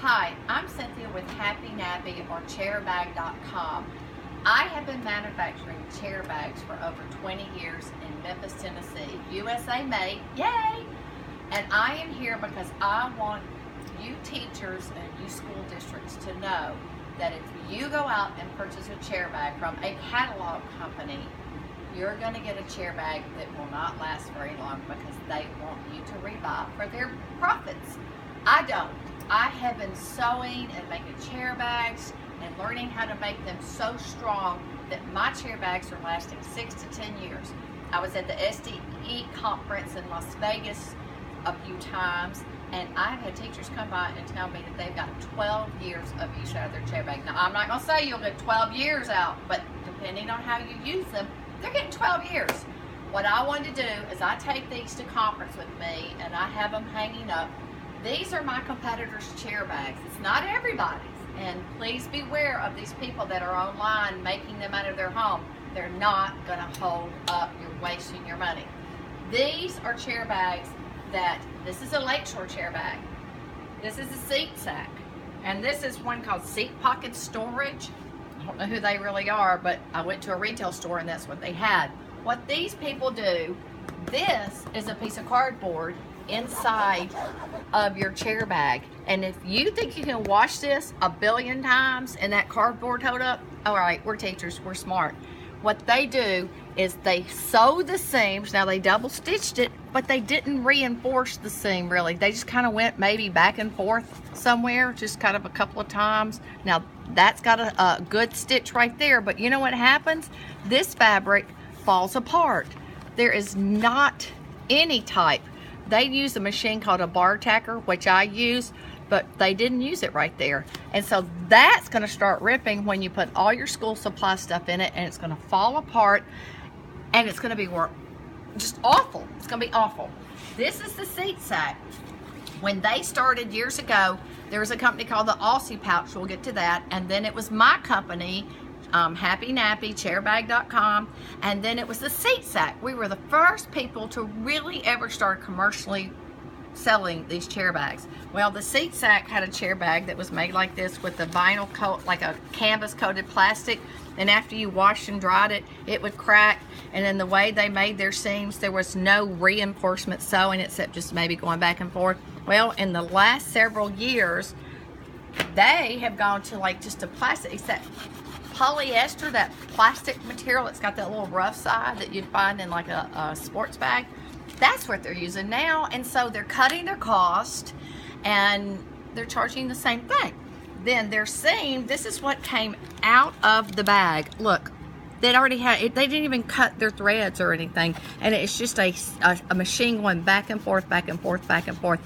Hi, I'm Cynthia with Happi-Nappi or chairbag.com. I have been manufacturing chair bags for over 20 years in Memphis, Tennessee. USA made, yay! And I am here because I want you teachers and you school districts to know that if you go out and purchase a chair bag from a catalog company, you're going to get a chair bag that will not last very long because they want you to rebuy for their profits. I don't. I have been sewing and making chair bags and learning how to make them so strong that my chair bags are lasting 6 to 10 years. I was at the SDE conference in Las Vegas a few times, and I've had teachers come by and tell me that they've got 12 years of use out of their chair bag. Now, I'm not going to say you'll get 12 years out, but depending on how you use them, they're getting 12 years. What I wanted to do is I take these to conference with me, and I have them hanging up. These are my competitors' chair bags. It's not everybody's. And please beware of these people that are online making them out of their home. They're not going to hold up. You're wasting your money. These are chair bags that, this is a Lakeshore chair bag. This is a seat sack. And this is one called Seat Pocket Storage. I don't know who they really are, but I went to a retail store and that's what they had. What these people do, this is a piece of cardboard inside of your chair bag, and if you think you can wash this a billion times and that cardboard hold up, all right, we're teachers, we're smart. What they do is they sew the seams. Now they double stitched it, but they didn't reinforce the seam really. They just kind of went maybe back and forth somewhere, just kind of a couple of times. Now that's got a good stitch right there, but you know what happens? This fabric falls apart. There is not any type. They use a machine called a bar tacker, which I use, but they didn't use it right there. And so that's going to start ripping when you put all your school supply stuff in it, and it's going to fall apart, and it's going to be just awful. It's going to be awful. This is the seat sack. When they started years ago, there was a company called the Aussie Pouch. We'll get to that. And then it was my company, Happi-Nappi Chair Bag.com, and then it was the seat sack. We were the first people to really ever start commercially selling these chair bags. Well, the seat sack had a chair bag that was made like this with the vinyl coat, like a canvas coated plastic, and after you washed and dried it, it would crack. And then the way they made their seams, there was no reinforcement sewing except just maybe going back and forth. Well, in the last several years, they have gone to like just a plastic, except polyester, that plastic material. It's got that little rough side that you'd find in like a sports bag. That's what they're using now, and so they're cutting their cost and they're charging the same thing. Then their seam, this is what came out of the bag. Look, they already had it. They didn't even cut their threads or anything, and it's just a machine going back and forth, back and forth, back and forth,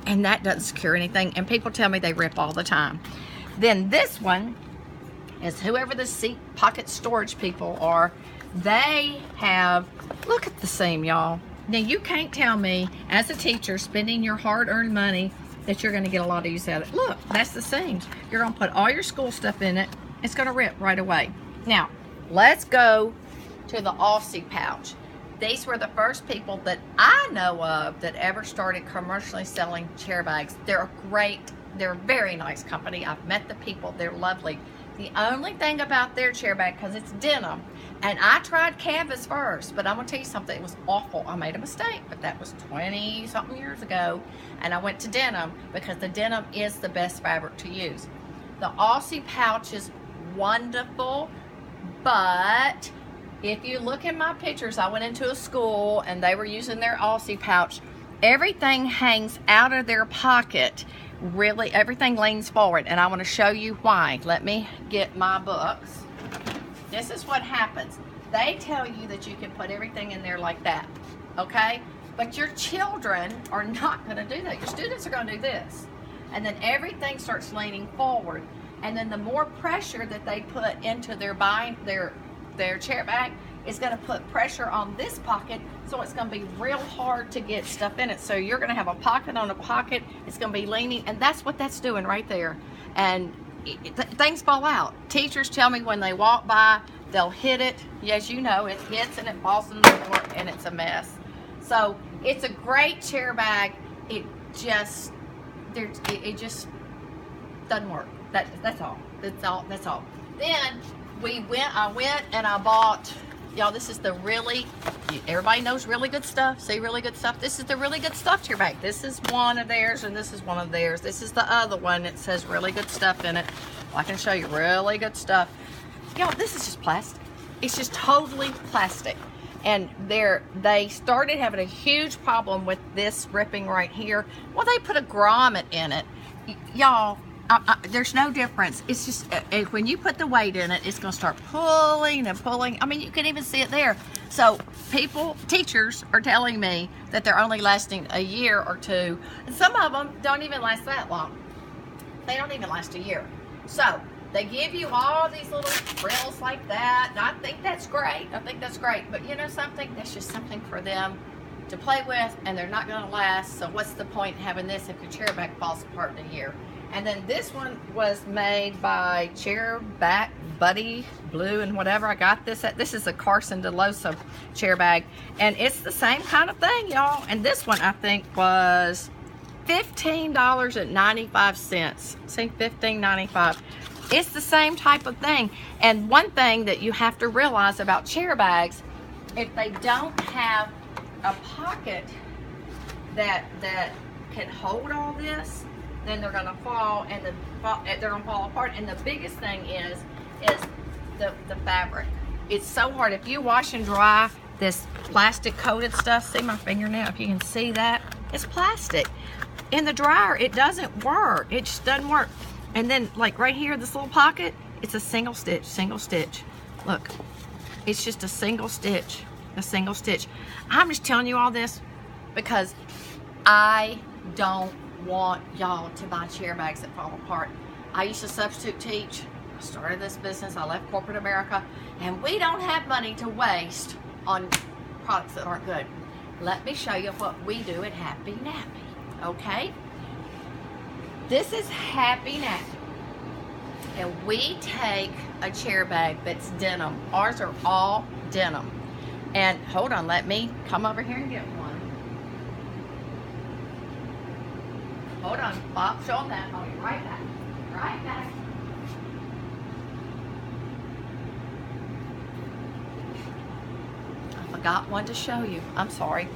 and that doesn't secure anything, and people tell me they rip all the time. Then this one is whoever the seat pocket storage people are. They have, look at the seam, y'all. Now you can't tell me as a teacher spending your hard-earned money that you're going to get a lot of use out of it. Look, that's the seams. You're going to put all your school stuff in it. It's going to rip right away. Now let's go to the Aussie Pouch. These were the first people that I know of that ever started commercially selling chair bags. They're they're a very nice company. I've met the people. They're lovely. The only thing about their chair bag, because it's denim, and I tried canvas first, but I'm going to tell you something, it was awful. I made a mistake, but that was 20-something years ago, and I went to denim because the denim is the best fabric to use. The Aussie Pouch is wonderful, but if you look at my pictures, I went into a school and they were using their Aussie Pouch. Everything hangs out of their pocket. Really, everything leans forward, and I want to show you why. Let me get my books. This is what happens. They tell you that you can put everything in there like that, okay? But your children are not going to do that. Your students are going to do this, and then everything starts leaning forward, and then the more pressure that they put into their chair bag is going to put pressure on this pocket, so it's going to be real hard to get stuff in it. So you're going to have a pocket on a pocket. It's going to be leaning, and that's what that's doing right there. And things fall out. Teachers tell me when they walk by, they'll hit it. As you know, it hits and it falls on the floor, and it's a mess. So it's a great chair bag. It just doesn't work. That's all. That's all. Then I went and I bought, y'all, this is the really, everybody knows Really Good Stuff. See Really Good Stuff? This is the Really Good Stuff chair bag. This is one of theirs and this is one of theirs. This is the other one that says Really Good Stuff in it. Well, I can show you Really Good Stuff. Y'all, this is just plastic. It's just totally plastic. And they started having a huge problem with this ripping right here. Well, they put a grommet in it. Y'all, there's no difference. It's just, when you put the weight in it, it's gonna start pulling and pulling. I mean, you can even see it there. So teachers are telling me that they're only lasting a year or two. And some of them don't even last that long. They don't even last a year. So they give you all these little frills like that, and I think that's great. I think that's great. But you know something? That's just something for them to play with, and they're not going to last. So what's the point in having this if your chair bag falls apart in a year? And then this one was made by Chair Bag Buddy Blue and whatever. I got this at, this is a Carson DeLosa chair bag, and it's the same kind of thing, y'all. And this one I think was $15.95. See, $15.95. It's the same type of thing. And one thing that you have to realize about chair bags, if they don't have a pocket that can hold all this, then they're gonna fall, and they're gonna fall apart. And the biggest thing is the fabric. It's so hard. If you wash and dry this plastic coated stuff, see my fingernail, if you can see that, it's plastic. In the dryer, it doesn't work. It just doesn't work. And then like right here, this little pocket, it's a single stitch. Look, it's just a single stitch. I'm just telling you all this because I don't want y'all to buy chair bags that fall apart. I used to substitute teach. I started this business. I left corporate America, and we don't have money to waste on products that aren't good. Let me show you what we do at Happi-Nappi, okay? This is Happi-Nappi, and we take a chair bag that's denim. Ours are all denim. And hold on, let me come over here and get one. Hold on, Bob, show them that. I'll be right back. Right back. I forgot one to show you. I'm sorry.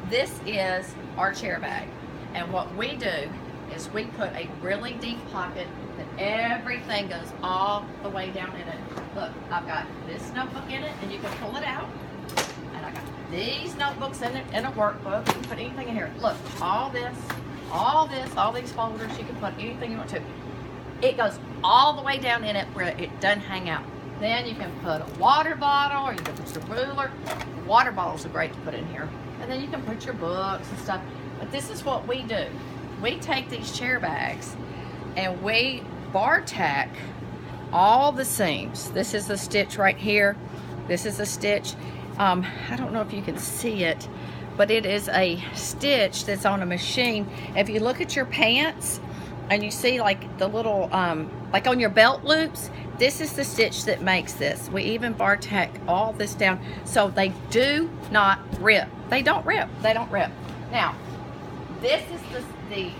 This is our chair bag. And what we do is we put a really deep pocket that everything goes all the way down in it. Look, I've got this notebook in it, and you can pull it out. And I got these notebooks in it, in a workbook. You can put anything in here. Look, all these folders, you can put anything you want to. It goes all the way down in it where it doesn't hang out. Then you can put a water bottle, or you can put your ruler. Water bottles are great to put in here. And then you can put your books and stuff. But this is what we do. We take these chair bags and we bar tack all the seams. This is a stitch right here. This is a stitch. I don't know if you can see it, but it is a stitch that's on a machine. If you look at your pants and you see like the little, like on your belt loops, this is the stitch that makes this. We even bar tack all this down so they do not rip. They don't rip. Now, this is the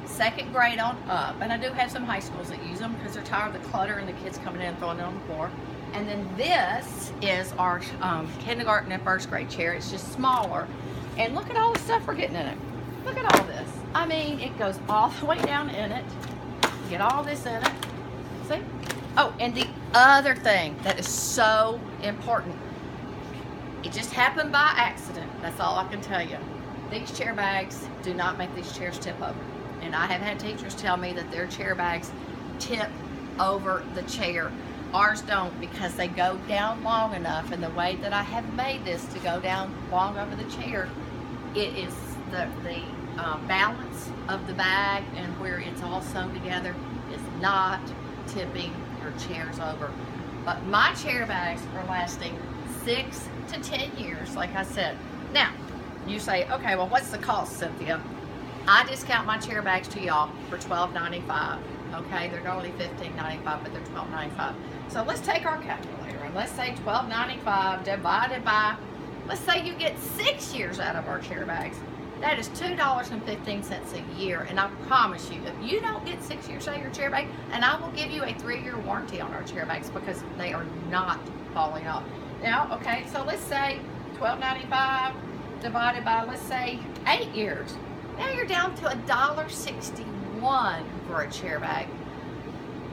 second grade on up, and I do have some high schools that use them because they're tired of the clutter and the kids coming in and throwing it on the floor. And then this is our kindergarten and first grade chair. It's just smaller. And look at all the stuff we're getting in it. Look at all this. I mean, it goes all the way down in it. Get all this in it. See? Oh, and the other thing that is so important, it just happened by accident. That's all I can tell you. These chair bags do not make these chairs tip over. And I have had teachers tell me that their chair bags tip over the chair. Ours don't, because they go down long enough, and the way that I have made this to go down long over the chair, it is the balance of the bag and where it's all sewn together is not tipping your chairs over. But my chair bags are lasting 6 to 10 years, like I said. Now, you say, okay, well, what's the cost, Cynthia? I discount my chair bags to y'all for $12.95. Okay, they're normally $15.95, but they're $12.95. So let's take our calculator and let's say $12.95 divided by, let's say you get 6 years out of our chair bags. That is $2.15 a year, and I promise you, if you don't get 6 years out of your chair bag, and I will give you a 3-year warranty on our chair bags because they are not falling off. Now, okay, so let's say $12.95 divided by, let's say, 8 years. Now you're down to $1.61 for a chair bag.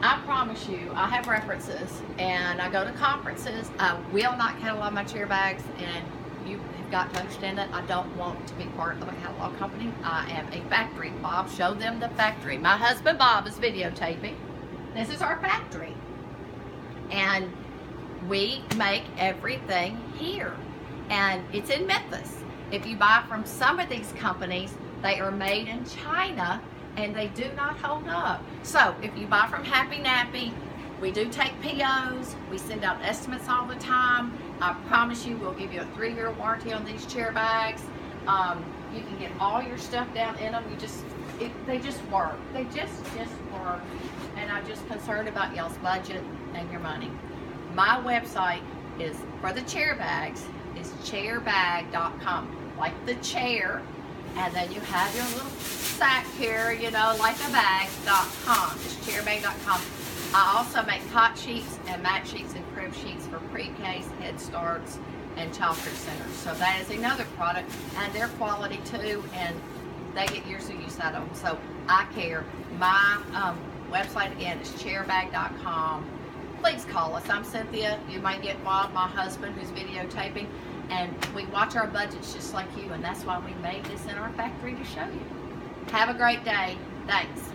I promise you, I have references, and I go to conferences. I will not catalog my chair bags, and you have got to understand that I don't want to be part of a catalog company. I am a factory. Bob, show them the factory. My husband Bob is videotaping. This is our factory. And we make everything here. And it's in Memphis. If you buy from some of these companies, they are made in China and they do not hold up. So if you buy from Happi-Nappi, we do take POs. We send out estimates all the time. I promise you we'll give you a 3-year warranty on these chair bags. You can get all your stuff down in them. They just work. They just work. And I'm just concerned about y'all's budget and your money. My website is, for the chair bags, is chairbag.com. Like the chair, and then you have your little sack here, you know, like a bag.com. It's chairbag.com. I also make hot sheets and mat sheets and crib sheets for pre-Ks, Head Starts, and Child Care Centers. So that is another product, and they're quality too, and they get years of use out of them. So I care. My website again is chairbag.com. Please call us. I'm Cynthia. You might get Bob, my husband, who's videotaping, and we watch our budgets just like you, and that's why we made this in our factory to show you. Have a great day. Thanks.